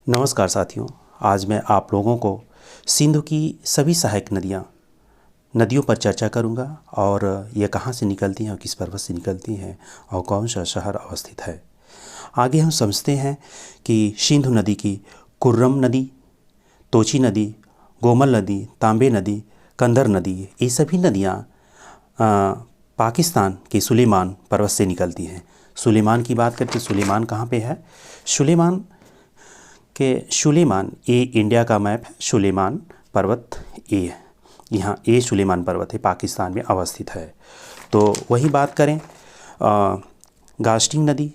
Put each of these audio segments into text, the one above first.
नमस्कार साथियों। आज मैं आप लोगों को सिंधु की सभी सहायक नदियों पर चर्चा करूंगा और ये कहाँ से निकलती हैं और किस पर्वत से निकलती हैं और कौन सा शहर अवस्थित है। आगे हम समझते हैं कि सिंधु नदी की कुर्रम नदी, तोची नदी, गोमल नदी, तांबे नदी, कंदर नदी, ये सभी नदियाँ पाकिस्तान के सुलेमान पर्वत से निकलती हैं। सुलेमान की बात करते, सुलेमान कहाँ पे है? सुलेमान ये इंडिया का मैप है। सुलेमान पर्वत ए है, यहाँ ए सुलेमान पर्वत है, पाकिस्तान में अवस्थित है। तो वही बात करें, गास्टिंग नदी,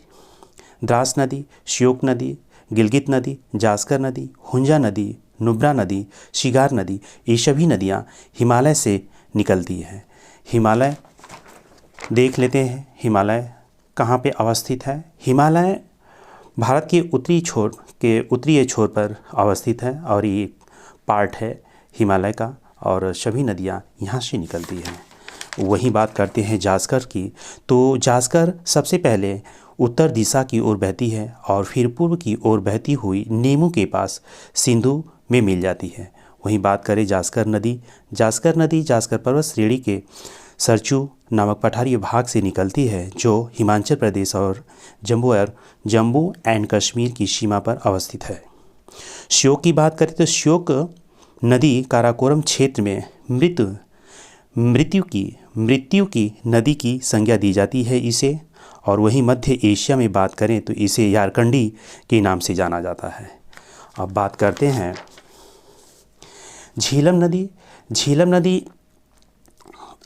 द्रास नदी, श्योक नदी, गिलगित नदी, जास्कर नदी, हुंजा नदी, नुब्रा नदी, शिगार नदी, ये सभी नदियाँ हिमालय से निकलती हैं। हिमालय देख लेते हैं, हिमालय कहाँ पे अवस्थित है। हिमालय भारत के उत्तरीय छोर पर अवस्थित है और ये पार्ट है हिमालय का और सभी नदियाँ यहाँ से निकलती हैं। वही बात करते हैं जास्कर की। तो जास्कर सबसे पहले उत्तर दिशा की ओर बहती है और फिर पूर्व की ओर बहती हुई नीमू के पास सिंधु में मिल जाती है। वहीं बात करें जास्कर नदी, जास्कर पर्वत श्रेणी के सरचू नामक पठारी भाग से निकलती है, जो हिमाचल प्रदेश और जम्मू एंड कश्मीर की सीमा पर अवस्थित है। श्योक की बात करें तो श्योक नदी काराकोरम क्षेत्र में मृत्यु की नदी की संज्ञा दी जाती है इसे। और वहीं मध्य एशिया में बात करें तो इसे यारकंडी के नाम से जाना जाता है। अब बात करते हैं झेलम नदी।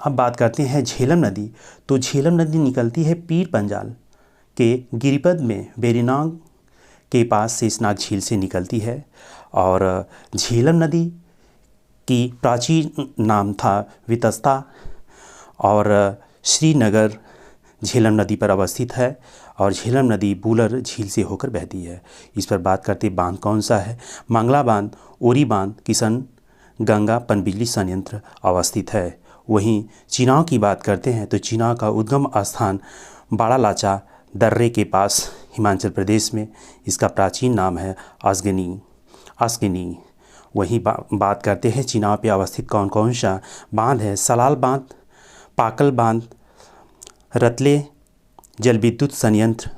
अब बात करते हैं झेलम नदी। तो झेलम नदी निकलती है पीर पंजाल के गिरिपद में बेरीनाग के पास शेषनाग झील से निकलती है। और झेलम नदी की प्राचीन नाम था वितस्ता और श्रीनगर झेलम नदी पर अवस्थित है और झेलम नदी बूलर झील से होकर बहती है। इस पर बात करते बांध कौन सा है? मंगला बांध, ओरी बांध, किशन गंगा पनबिजली संयंत्र अवस्थित है। वहीं चिनाव की बात करते हैं तो चिनाव का उद्गम स्थान बाड़ा लाचा दर्रे के पास हिमाचल प्रदेश में, इसका प्राचीन नाम है अस्गिनी। वहीं बात करते हैं चिनाव पे अवस्थित कौन कौन सा बांध है? सलाल बांध, पाकल बांध, रतले जल विद्युत संयंत्र,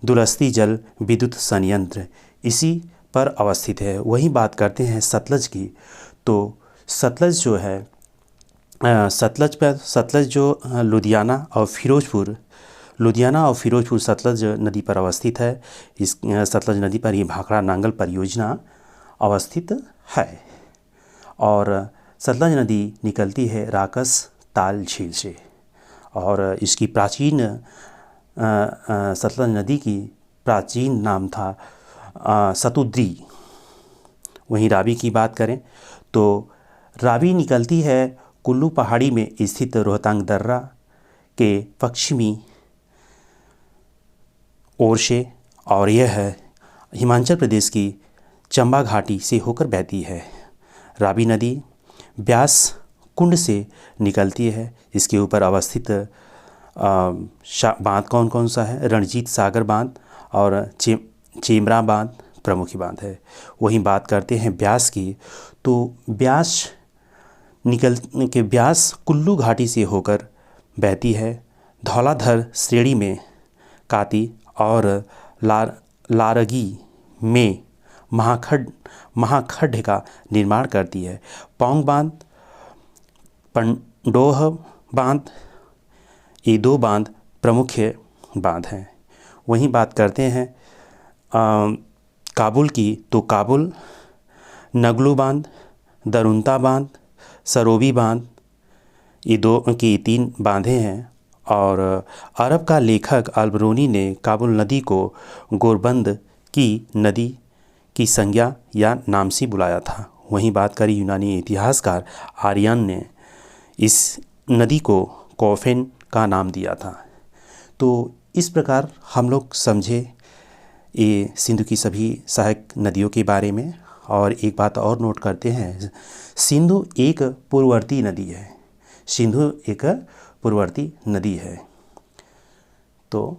दुलस्ती जल विद्युत संयंत्र इसी पर अवस्थित है। वहीं बात करते हैं सतलज की। तो सतलज जो है, सतलज जो लुधियाना और फिरोजपुर सतलज नदी पर अवस्थित है। इस सतलज नदी पर ये भाखड़ा नांगल परियोजना अवस्थित है। और सतलज नदी निकलती है राकस ताल झील से और इसकी सतलज नदी की प्राचीन नाम था सतुद्री। वहीं रावी की बात करें तो रावी निकलती है कुल्लू पहाड़ी में स्थित रोहतांग दर्रा के पश्चिमी ओर से और यह है हिमाचल प्रदेश की चंबा घाटी से होकर बहती है। रावी नदी ब्यास कुंड से निकलती है। इसके ऊपर अवस्थित बांध कौन कौन सा है? रणजीत सागर बांध और चेमरा बांध प्रमुख बांध है। वहीं बात करते हैं ब्यास की। तो ब्यास कुल्लू घाटी से होकर बहती है। धौलाधर श्रेणी में काती और लारगी में महाखड्ड का निर्माण करती है। पौंग बांध, पंडोह बांध, ये दो बांध प्रमुख बांध हैं। वहीं बात करते हैं काबुल की। तो काबुल नगलू बांध, दरुंता बांध, सरोबी बांध, ये तीन बांधे हैं। और अरब का लेखक अल्बरूनी ने काबुल नदी को गोरबंद की नदी की संज्ञा या नाम से बुलाया था। वहीं बात करें यूनानी इतिहासकार आर्यन ने इस नदी को कॉफेन का नाम दिया था। तो इस प्रकार हम लोग समझे ये सिंधु की सभी सहायक नदियों के बारे में। और एक बात और नोट करते हैं, सिंधु एक पूर्ववर्ती नदी है। तो